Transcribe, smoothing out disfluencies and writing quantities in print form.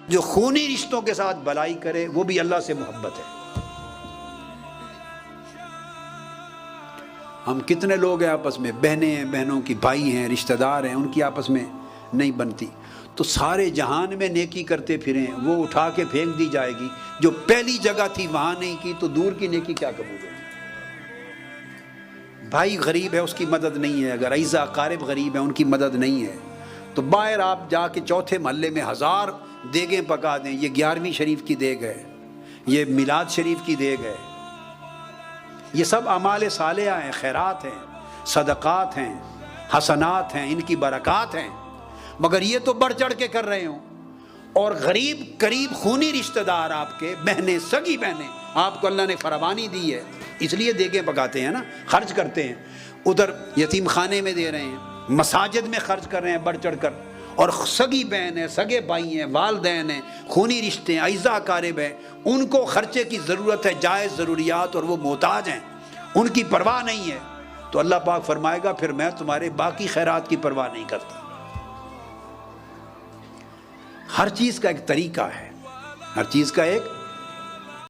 جو خونی رشتوں کے ساتھ بلائی کرے وہ بھی اللہ سے محبت ہے۔ ہم کتنے لوگ ہیں آپس میں، بہنیں ہیں، بہنوں کی بھائی ہیں، رشتہ دار ہیں، ان کی آپس میں نہیں بنتی، تو سارے جہان میں نیکی کرتے پھریں، وہ اٹھا کے پھینک دی جائے گی۔ جو پہلی جگہ تھی وہاں نہیں کی تو دور کی نیکی کیا قبول ہوگی؟ بھائی غریب ہے اس کی مدد نہیں ہے، اگر اعزا قارب غریب ہیں ان کی مدد نہیں ہے، تو باہر آپ جا کے چوتھے محلے میں 1000 دیگیں پکا دیں، یہ 11ویں شریف کی دیگ ہے، یہ میلاد شریف کی دیگ ہے، یہ سب اعمال صالحہ ہیں، خیرات ہیں، صدقات ہیں، حسنات ہیں، ان کی برکات ہیں، مگر یہ تو بڑھ چڑھ کے کر رہے ہوں۔ اور غریب قریب خونی رشتہ دار آپ کے، بہنیں، سگی بہنیں، آپ کو اللہ نے فراوانی دی ہے، اس لیے دیگیں پکاتے ہیں نا، خرچ کرتے ہیں، ادھر یتیم خانے میں دے رہے ہیں، مساجد میں خرچ کر رہے ہیں بڑھ چڑھ کر، اور سگی بہن ہیں، سگے بھائی ہیں، والدین ہیں، خونی رشتے ہیں، اعزا اقارب ہیں، ان کو خرچے کی ضرورت ہے، جائز ضروریات، اور وہ محتاج ہیں، ان کی پرواہ نہیں ہے، تو اللہ پاک فرمائے گا پھر میں تمہارے باقی خیرات کی پرواہ نہیں کرتا۔ ہر چیز کا ایک طریقہ ہے، ہر چیز کا ایک